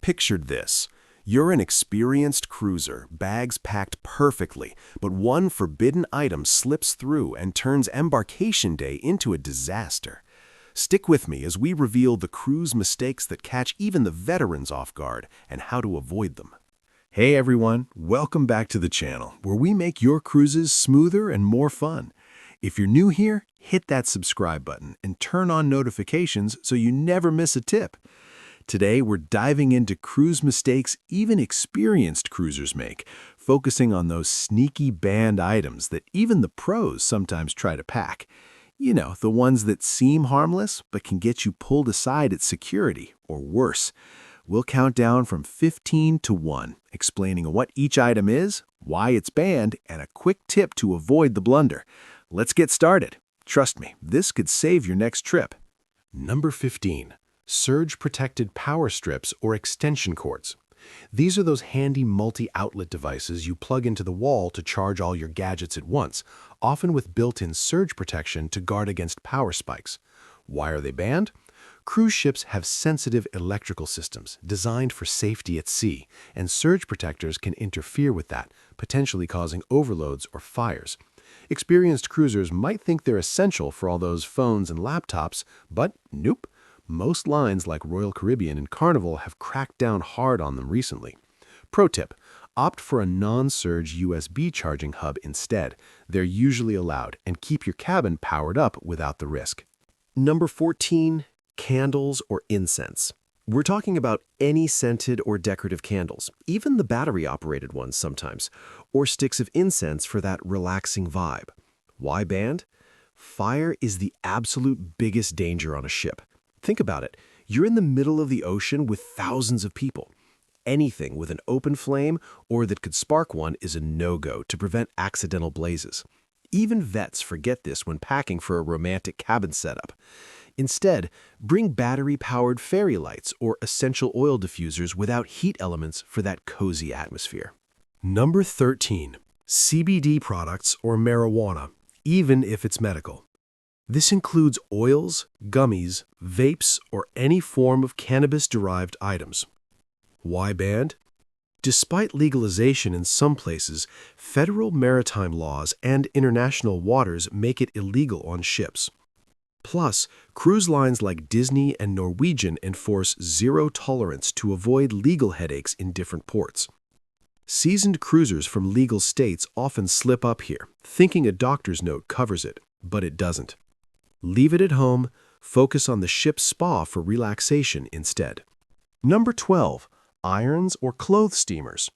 pictured this. You're an experienced cruiser, bags packed perfectly, but one forbidden item slips through and turns embarkation day into a disaster. Stick with me as we reveal the cruise mistakes that catch even the veterans off guard and how to avoid them. Hey everyone, welcome back to the channel, where we make your cruises smoother and more fun. If you're new here, hit that subscribe button and turn on notifications so you never miss a tip. Today, we're diving into cruise mistakes even experienced cruisers make, focusing on those sneaky banned items that even the pros sometimes try to pack. You know, the ones that seem harmless but can get you pulled aside at security, or worse. We'll count down from 15 to 1, explaining what each item is, why it's banned, and a quick tip to avoid the blunder. Let's get started. Trust me, this could save your next trip. Number 15. Surge-protected power strips or extension cords. These are those handy multi-outlet devices you plug into the wall to charge all your gadgets at once, often with built-in surge protection to guard against power spikes. Why are they banned? Cruise ships have sensitive electrical systems designed for safety at sea, and surge protectors can interfere with that, potentially causing overloads or fires. Experienced cruisers might think they're essential for all those phones and laptops, but nope. Most lines like Royal Caribbean and Carnival have cracked down hard on them recently. Pro tip, opt for a non-surge USB charging hub instead. They're usually allowed, and keep your cabin powered up without the risk. Number 14, candles or incense. We're talking about any scented or decorative candles, even the battery-operated ones sometimes, or sticks of incense for that relaxing vibe. Why banned? Fire is the absolute biggest danger on a ship. Think about it. You're in the middle of the ocean with thousands of people. Anything with an open flame or that could spark one is a no-go to prevent accidental blazes. Even vets forget this when packing for a romantic cabin setup. Instead, bring battery-powered fairy lights or essential oil diffusers without heat elements for that cozy atmosphere. Number 13. CBD products or marijuana, even if it's medical. This includes oils, gummies, vapes, or any form of cannabis-derived items. Why banned? Despite legalization in some places, federal maritime laws and international waters make it illegal on ships. Plus, cruise lines like Disney and Norwegian enforce zero tolerance to avoid legal headaches in different ports. Seasoned cruisers from legal states often slip up here, thinking a doctor's note covers it, but it doesn't. Leave it at home, focus on the ship's spa for relaxation instead. Number 12. Irons or clothes steamers.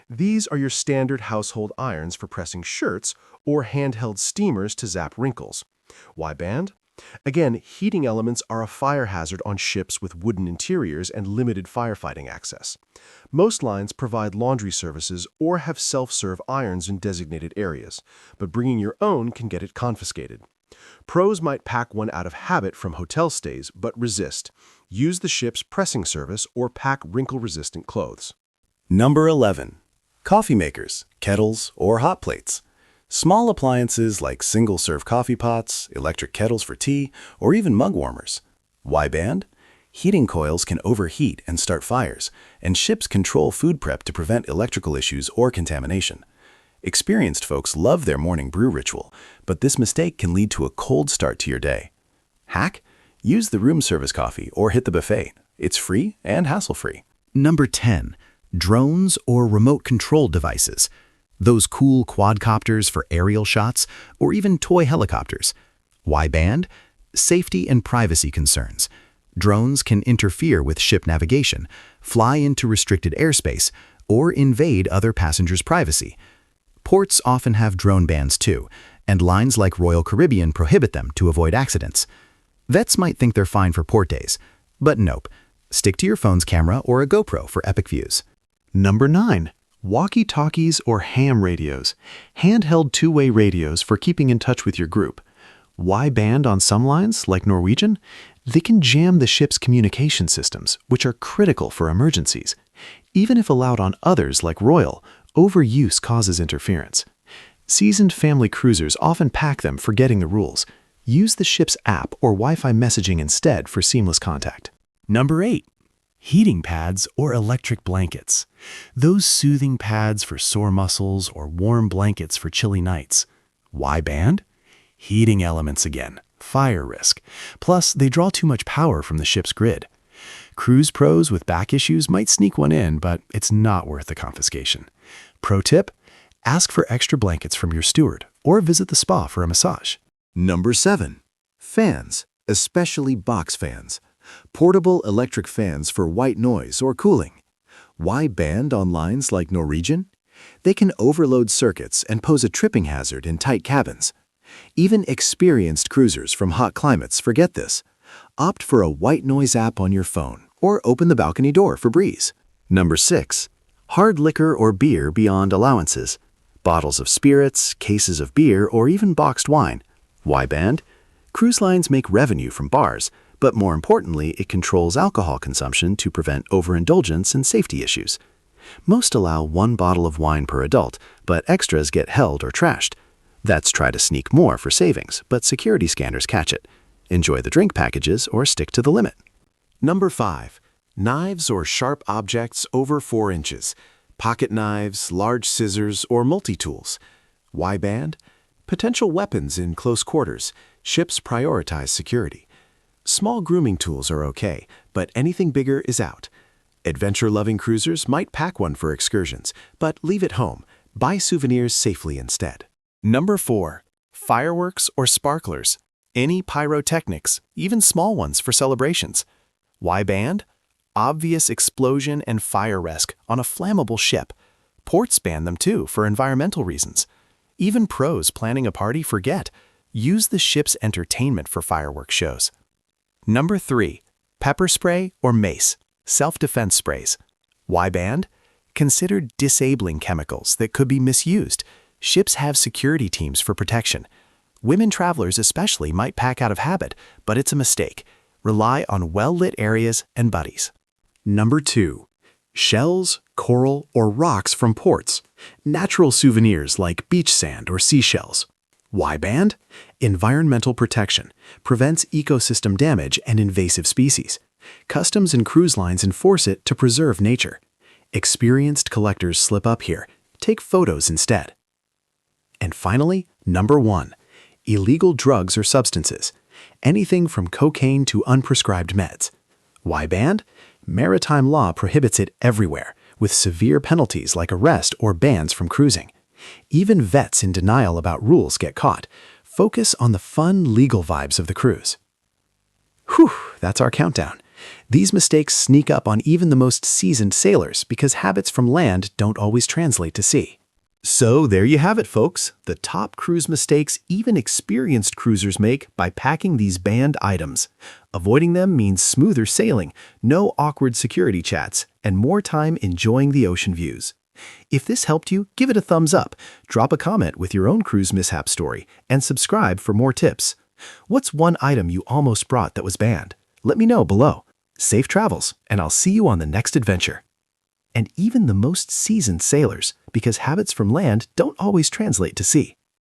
These are your standard household irons for pressing shirts or handheld steamers to zap wrinkles. Why banned? Again, heating elements are a fire hazard on ships with wooden interiors and limited firefighting access. Most lines provide laundry services or have self-serve irons in designated areas, but bringing your own can get it confiscated. Pros might pack one out of habit from hotel stays, but resist. Use the ship's pressing service or pack wrinkle-resistant clothes. Number 11. Coffee makers, kettles, or hot plates. Small appliances like single-serve coffee pots, electric kettles for tea, or even mug warmers. Why banned? Heating coils can overheat and start fires, and ships control food prep to prevent electrical issues or contamination. Experienced folks love their morning brew ritual, but this mistake can lead to a cold start to your day. Hack? Use the room service coffee or hit the buffet. It's free and hassle-free. Number 10. Drones or remote control devices. Those cool quadcopters for aerial shots, or even toy helicopters. Why banned? Safety and privacy concerns. Drones can interfere with ship navigation, fly into restricted airspace, or invade other passengers' privacy. Ports often have drone bans too, and lines like Royal Caribbean prohibit them to avoid accidents. Vets might think they're fine for port days, but nope. Stick to your phone's camera or a GoPro for epic views. Number 9. Walkie-talkies or ham radios. Handheld two-way radios for keeping in touch with your group. Why banned on some lines, like Norwegian? They can jam the ship's communication systems, which are critical for emergencies. Even if allowed on others, like Royal, overuse causes interference. Seasoned family cruisers often pack them forgetting the rules. Use the ship's app or Wi-Fi messaging instead for seamless contact. Number 8. Heating pads or electric blankets. Those soothing pads for sore muscles or warm blankets for chilly nights. Why banned? Heating elements again. Fire risk. Plus, they draw too much power from the ship's grid. Cruise pros with back issues might sneak one in, but it's not worth the confiscation. Pro tip: ask for extra blankets from your steward or visit the spa for a massage. Number 7. Fans, especially box fans. Portable electric fans for white noise or cooling. Why banned on lines like Norwegian? They can overload circuits and pose a tripping hazard in tight cabins. Even experienced cruisers from hot climates forget this. Opt for a white noise app on your phone or open the balcony door for breeze. Number 6. Hard liquor or beer beyond allowances. Bottles of spirits, cases of beer, or even boxed wine. Why banned? Cruise lines make revenue from bars, but more importantly, it controls alcohol consumption to prevent overindulgence and safety issues. Most allow 1 bottle of wine per adult, but extras get held or trashed. That's try to sneak more for savings, but security scanners catch it. Enjoy the drink packages or stick to the limit. Number 5. Knives or sharp objects over 4 inches. Pocket knives, large scissors, or multi-tools. Why banned? Potential weapons in close quarters. Ships prioritize security. Small grooming tools are okay, but anything bigger is out. Adventure-loving cruisers might pack one for excursions, but leave it home. Buy souvenirs safely instead. Number 4. Fireworks or sparklers. Any pyrotechnics, even small ones for celebrations. Why banned? Obvious explosion and fire risk on a flammable ship. Ports ban them too for environmental reasons. Even pros planning a party forget. Use the ship's entertainment for fireworks shows. Number 3. Pepper spray or mace. Self-defense sprays. Why banned? Considered disabling chemicals that could be misused. Ships have security teams for protection. Women travelers especially might pack out of habit, but it's a mistake. Rely on well-lit areas and buddies. Number 2. Shells, coral, or rocks from ports. Natural souvenirs like beach sand or seashells. Why banned? Environmental protection. Prevents ecosystem damage and invasive species. Customs and cruise lines enforce it to preserve nature. Experienced collectors slip up here. Take photos instead. And finally, number 1. Illegal drugs or substances. Anything from cocaine to unprescribed meds. Why banned? Maritime law prohibits it everywhere, with severe penalties like arrest or bans from cruising. Even vets in denial about rules get caught. Focus on the fun, legal vibes of the cruise. Whew, that's our countdown. These mistakes sneak up on even the most seasoned sailors because habits from land don't always translate to sea. So there you have it, folks. The top cruise mistakes even experienced cruisers make by packing these banned items. Avoiding them means smoother sailing, no awkward security chats, and more time enjoying the ocean views. If this helped you, give it a thumbs up, drop a comment with your own cruise mishap story, and subscribe for more tips. What's one item you almost brought that was banned? Let me know below. Safe travels, and I'll see you on the next adventure. And even the most seasoned sailors, because habits from land don't always translate to sea.